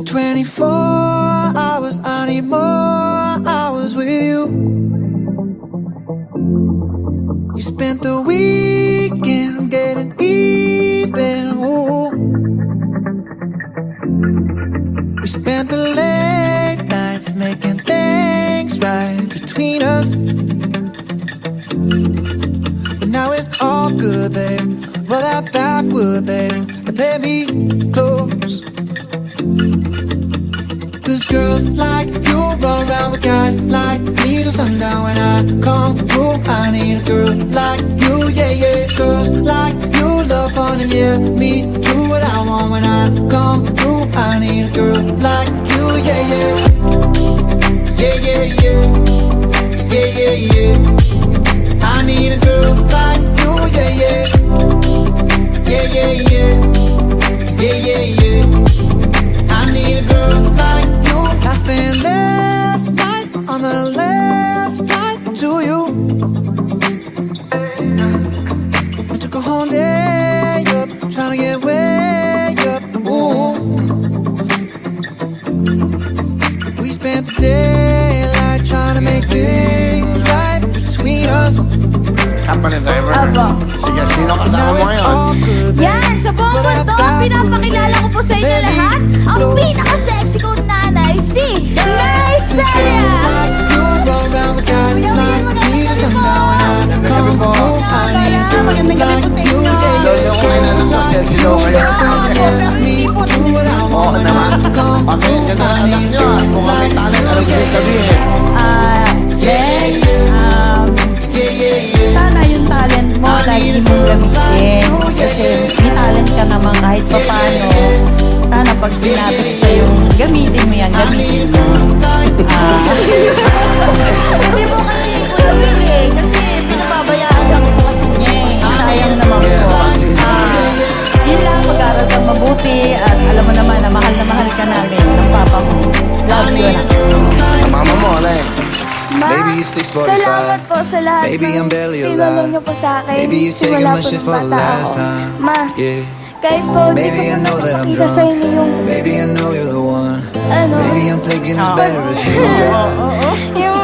24 hours, I need more hours with you. You spent the weekend getting even. Ooh. We spent the late nights making things right between us. But now it's all good, babe. Roll that backward, babe, and play me close. Cause girls like you run around with guys like me till sundown. When I come through, I need a girl like you, yeah, yeah. Girls like you love fun and yeah, me do what I want. When I come through, I need a girl like you, yeah, yeah. Yeah, yeah, yeah. Yeah, yeah, yeah. I need a girl like you, yeah, yeah. Yeah, yeah, yeah. Yeah, yeah, yeah. I need a girl like you. I spent last night on the last flight to you. I took a whole day up, trying to get way up. Ooh. We spent the daylight trying to make things right between us. Company driver. Sige, sino kasama mo ngayon? Yan, sa buong mundo, pinapakilala ko po sa inyo lahat ang pinaka-sexy kong nanay, si Nay Celia! Lolo ko ngayon anak ko, sexy daw kayo. Oo naman. Pagkain nyo na anak nyo. Kung may talent, ano gusto sabihin? Sana yung talent mo lagi mong gamitin. Kasi may talent ka naman kahit pa paano. Sana pag sinabi ko sa'yo, gamitin mo yan, gamitin mo. Hindi mo kasi Kuya Will eh. Kasi pinababayaan lang ko kasi niya eh. Sayang naman po. Yun lang, mag-aral kang mabuti. At alam mo naman na mahal ka namin ng papa mo. Love you na. Sa mama mo, ano eh? Ma, Baby, it's 6:45. salamat po sa lahat Baby, I'm barely tinulong alive. niyo po sa akin. Baby, you taking Simula my po shit nung for the bata last ako. time. Ma, Yeah. kahit po di Baby, ko I po know that I'm napakita sa drunk. inyo yung, Baby, I know you're the one. ano, Baby, I'm thinking it's better if you drive. yung,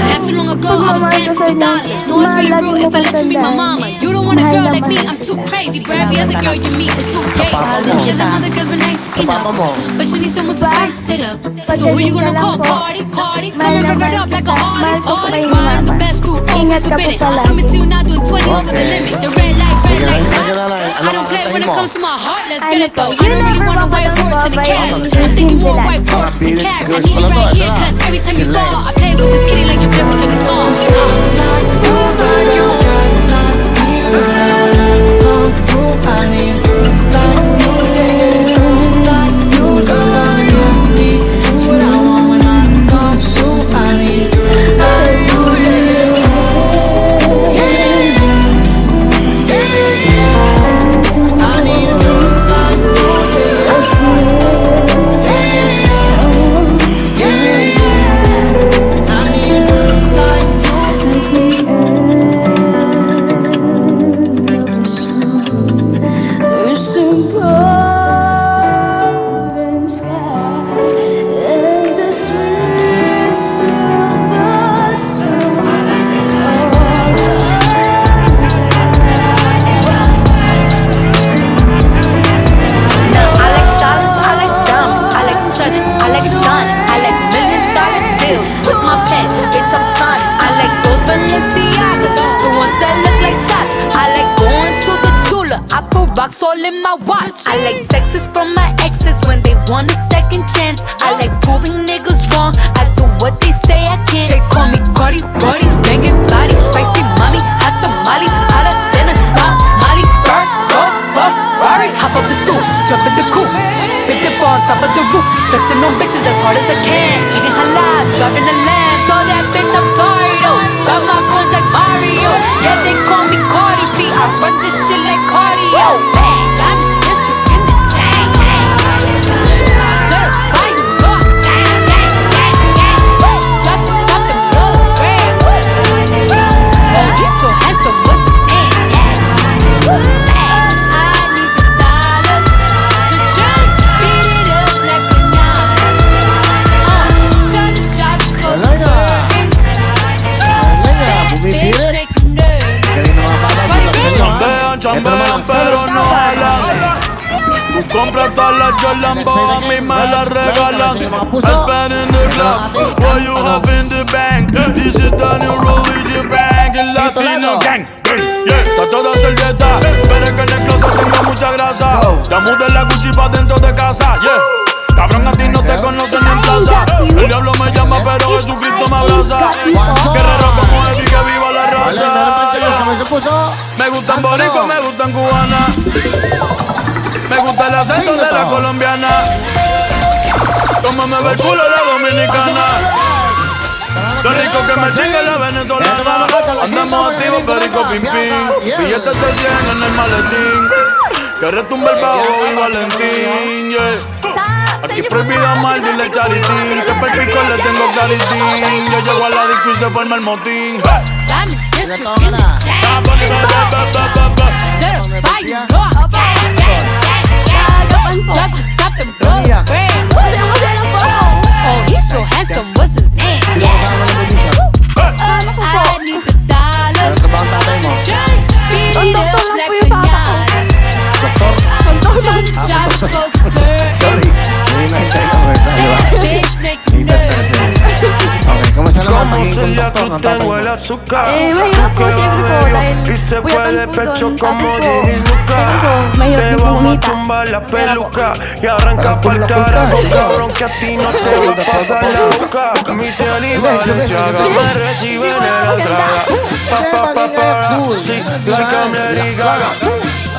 Not too long ago, I was dancing for dollars. No, it's really real if I let you be my mama. You don't want a girl like me, I'm too crazy. But every other girl you meet is too gay. Yeah, them other girls were nice enough, but you need someone to spice it up. So who you gonna call? Cardi, Cardi, come and rev it up like a Harley, Harley. Mine's the best crew, always forbidden. Coming to you now doing 20 over the limit. The red light, stop. I don't play when it comes to my heart, let's get it though. I don't really want a white horse in the carriage. I'm thinking more white horse than carriage. I need it right here, cause every time you fall, I play with this kitty like you play with your guitar. Rocks all in my watch. I like texts from my exes when they want a second chance. I like proving niggas wrong. I do what they say I can't. They call me Cardi, Cardi, banging body, spicy mommy, hot tamale, hotter than a Somali. Ferrari, hop up the stool, jump in the coupe, big dip on top of the roof, flexing on bitches as hard as I can. Eating halal, driving a lamb. So that bitch, I'm sorry though. Got my coins like Mario. Yeah, they call me Cardi B. I run this shit like cardio. chambean pero no jalan. Tú compras todas las Jordan, pero a mí me las regalan. I spend in the club, what you have in the bank. This is the new religion bank, el latino gang. Yeah, está toda servieta, pero es que en el closet tengo mucha grasa. Ya mudé la Gucci pa' dentro de casa, yeah. Cabrón, a ti no te conocen ni en plaza. El diablo me llama, pero Jesucristo me abraza. Guerrero como Eddie, que viva la raza. Me gustan boricuas, me gustan cubanas. Me gusta el acento de la colombiana. Como me ve el culo la dominicana. Lo rico que me chingue la venezolana. Andamos activos, perico pim pim. Billetes de 100 en el maletín. Que retumbe el bajo y Valentín, yeah. Aquí prohibido amar, dile charitín. Que per pico le tengo claritín. Yo llego a la disco y se forma el motín. Diamond district in the chain. Certified, you know I'm gang, gang, gang, gang. Drop the top and blow the brand. Oh, he's so handsome, what's his name? I need the dollars. Beat it up like pinata. Tell the job to close the curtain. That bitch make you nervous. Okay, ¿cómo Como maging Celia conductor Cruz ng tengo tatay el mo? azúcar. mahirap po, Creo que syempre va po, medio dahil y se kuya fue de Tans po pecho doon. como Tapos po, Ginny Luca. mahirap Te din po vamos a kumita. tumbar la peluca y arranca pa'l carajo, cabrón, que a ti no te va a pasar la boca. Mi tele y Valenciaga me reciben en la entrada. Sí, like I'm Lady Gaga.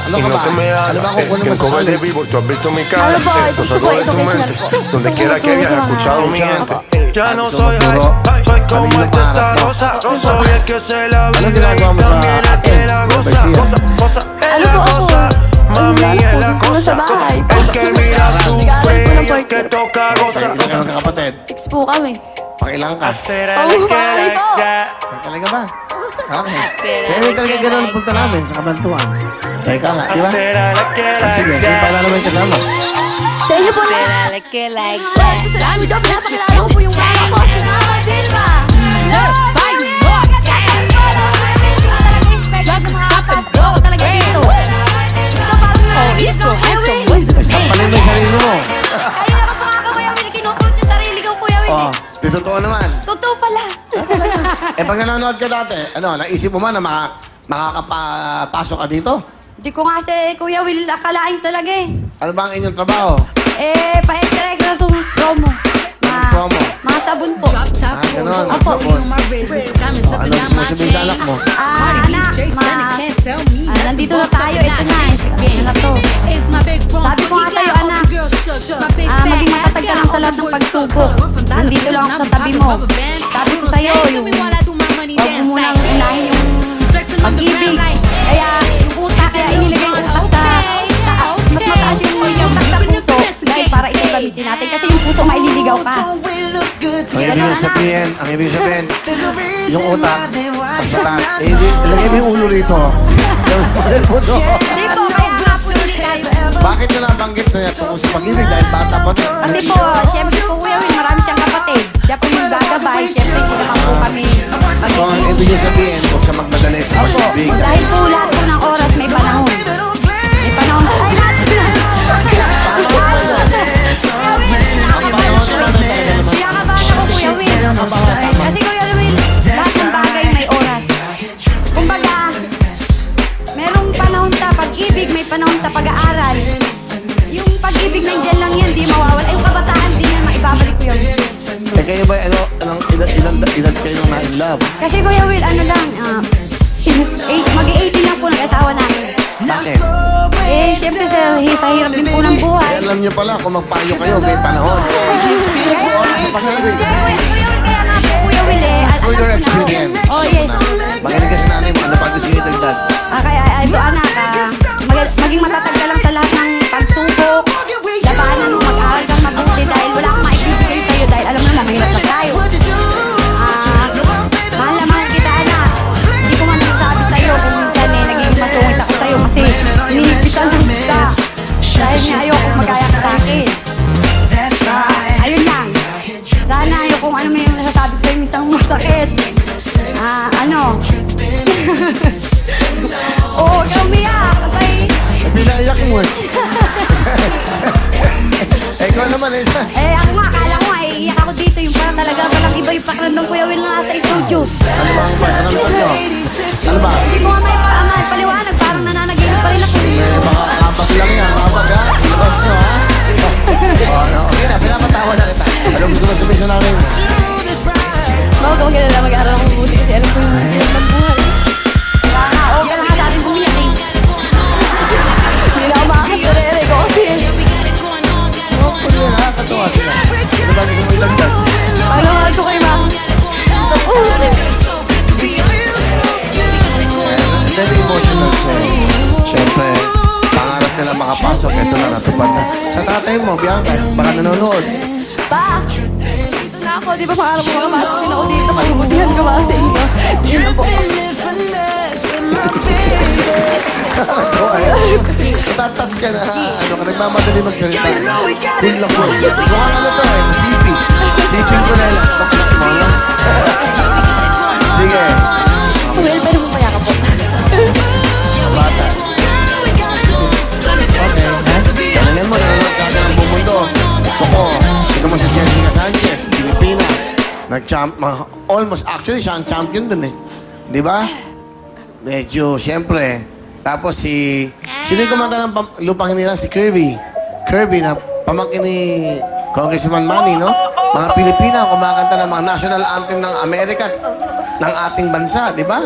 Ano Y ka no ba? te me Ano ba hagas, kung que en mo sa cover de college? vivo tú has visto mi cara. Ano po, No gusto salgo po, de tu educational mente, po. donde quiera que viajes escuchado mi gente. Ya no soy Puro- high, soy como Ano el yung pangarap mo? testarosa. Soy el que se la Ano vive ginagawa y mo sa también el que atin? la goza. Babesiya. Cosa es Ano la po ako? cosa, mami Wala es po, la dito na cosa. sa bahay. El que mira sufre y el Nag-aaral que po ng toca goza. Ilan ka magkakapatid? 6 po kami. Pakilang ka? Hacer Oh, like mami po. that. Talaga ba? Okay. Said I Kaya like talaga it gano'n like punta namin sa kabantuan. Teka nga, di ba? Hacer like Sige, sige that. pala naman kasama. Sa inyo po na. Said I like it like that. Diamond Job, district pinapakilala in ko po the yung mama ko. chain. Si Mama Vilma. Certified, you know I'm gang, drop the top and blow the brand. Oh, he's so handsome, what's his name? Sampalin mo yung sarili mo. Kanina ka pa nga ka, Kuya Will. Kinukulot yung sarili ko, Kuya Will. Oh, di totoo naman. Totoo pala. Eh pag nanonood ka dati, ano, naisip mo man na makakapasok ka dito? Di ko nga si Kuya Will akalain talaga eh. Ano ba ang inyong trabaho? Pa-head correct na itong promo. Promo? Mga sabon po. Drop top, ganun. I'm putting on my wrist, diamonds up and Ano down my sinasabihin sa chain. anak mo? Cardi B Anak, straight stunning, can't tell me. nandito na tayo. Ito na. Ito na to. It's my big bronze Sabi ko nga boogie sa'yo, got all anak, the girls shook. My big fat maging ass matatag ka got lang sa all lahat the ng boys pagsubok. shook. We're from Dallas, Nandito lang ako now sa we tabi popping mo. rubber bands. Sabi ko People sa'yo, say to yung me while I do my money huwag dance mo munang like, unahin yung flexing on the pag-ibig. ground like, Kaya yung utak, kaya inilagay yung utak sa mas mataas yung utak sa puso dahil para ito gamitin natin kasi yung puso maililigaw ka. Ang ibig sabihin, yung utak, pasatak. Eh, ilagay mo yung ulo rito. Ilagay mo to. Hindi po, kaya nga po hindi tayo. Bakit nyo nabanggit na tungkol sa pag-ibig dahil bata pa rin? Kasi po, siyempre po Kuya Will, marami siyang kapatid. Siya po yung gagabay, siyempre hindi naman po kami So, ang ibig nyo sabihin, huwag siya magmadali sa pag-ibig. dahil po lahat po ng oras may panahon. May panahon. Ay, lahat Pinakabahan ako, Kuya Will. Kasi Kuya Will, lahat ng bagay may oras. Kumbaga, merong panahon sa pag-ibig, may panahon sa pag-aaral. Yung pag-ibig nandiyan lang yan, di mawawala. Yung kabataan, di yan maibabalik, Kuya Will. Eh, kayo ba, ilan kayo na in love? Kasi Kuya Will, ano lang, mag-18 lang po nag-asawa namin. Bakit? Eh, siyempre sa hirap din po ng buhay. Eh, alam nyo pala, kung magpayo kayo, may panahon. Sa pag-ibig. Kuya Will, kaya nga po, Kuya Will, Through your alam ko na. experience. Oh, yes. Makinig ka sa nanay mo, ano pa gusto nyo dagdag? Kaya ito anak, maging matatag ka lang sa lahat ng pagsubok, labanan mo, mag-aaral kang mabuti dahil wala kang maibibigay sa'yo dahil alam mo na mahirap na tayo. Mahal na mahal kita anak. Hindi ko man nasasabi sa'yo kung minsan nagiging masungit ako sa'yo kasi inihipitan ng kita. Dahil nga ayoko magaya ka sa akin. Ayun lang. Sana ayoko kung ano may nasasabi ko sa'yo minsan masakit. Oo, huwag kang umiyak. Abay. Eh, pinaiyak mo eh. Eh, ikaw naman eh. Ako nga, akala ko nga, iiyak ako dito. Yung parang talaga walang iba yung pakiramdam Kuya Will na nasa studio. Ano ba ang pakiramdam nyo? Ano ba? Hindi ko nga may paliwanag. Parang nananaginip pa rin ako. Eh, baka kapag lang yan. Kapag ha? Ilabas nyo ha? Okay na, pinapatawa na kita. Ano gusto mo sabihin sa nanay mo? Huwag ako kilala mag-aaral ako mabuti kasi alam ko yung magbuhay. Oo, ka lang natin bumiyak eh. Hindi na ako makakapurere ko kasi. Hopefully yan ha, katawa sila. Ano ba gusto mo ilagdag? Ano nga ito kay ma'am? Very emotional siya. Siyempre, pangarap nila makapasok. Ito na, natupad na. Sa tatay mo, Bianca, baka nanonood. Pa! Dito na ako. Di ba pangarap mo makapasok din ako dito? Magbutihan ko ba sa inyo? Yun na po. Tatouch ka na, ano ka, nagmamadali magsalita. Feel lang po. Mukhang ano to eh, hippie. Hippie ko na lang. Bakit mo lang? Sige. Well, pero bumaya ka po. Bata. Okay. Galingan mo, nanonood sa akin ang buong mundo. Gusto ko, ito mo si Jessica Sanchez, Pilipina. Nag-champ, almost, actually siya ang champion dun eh. Di ba? Medyo, siyempre. Tapos sino yung kumanta ng lupang nila? Si Kirby. Kirby na pamangkin ni Congressman Manny, no? Mga Pilipina kumakanta ng mga national anthem ng Amerika, ng ating bansa, di ba?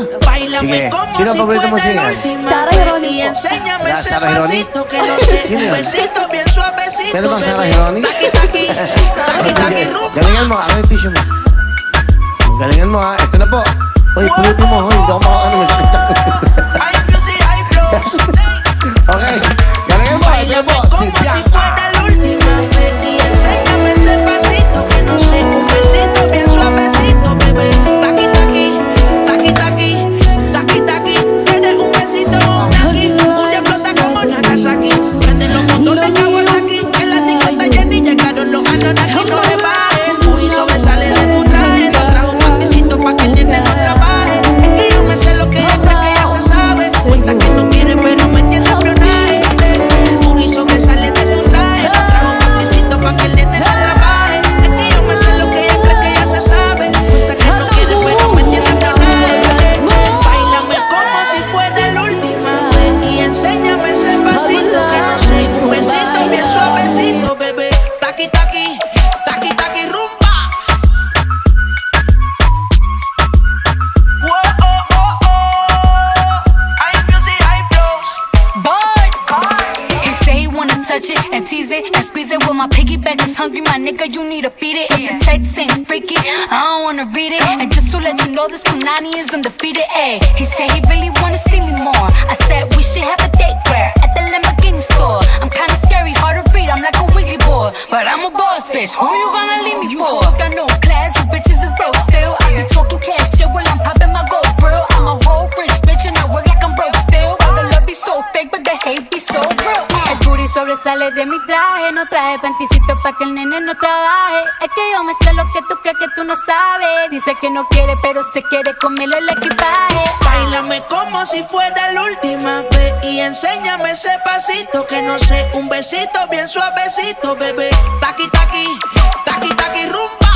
Sige. Sino ang paborito mo singer? Sarah Hironi po. Sarah Hironi? Sino yun? Pero bang Sarah Hironi? Sige. Galingan mo. Ano yung tissue mo? Galingan mo, ha? Ito na po. Uy, pulutin mo. Uy, hindi ako makakano. Okay. Galingan mo. Ito na po. Si Bianca. And tease it and squeeze it. When my piggyback is hungry, my nigga, you need to feed it. If the text ain't freaky, I don't wanna read it. And just to let you know, this Punani is undefeated. Ayy, he said he really wanna see me more. I said we should have a date where at the Lamborghini store. I'm kinda scary, hard to read. I'm like a Ouija board, but I'm a boss bitch. Who you gonna leave me for? Got no class, you bitches is broke still. I be talking cash shit while I'm popping my gold grill. I'm a whole rich bitch and I work like I'm broke still. All the love be so fake, but the hate be so real. El booty sobresale de mi traje. No traje panticito pa' que el nene no trabaje. Es que yo me sé lo que tú crees que tú no sabes. Dice que no quiere, pero se quiere comerle el equipaje. Báilame como si fuera la última vez y enséñame ese pasito que no sé, un besito bien suavecito, bebé. Taqui, taqui, taqui, taqui, rumba.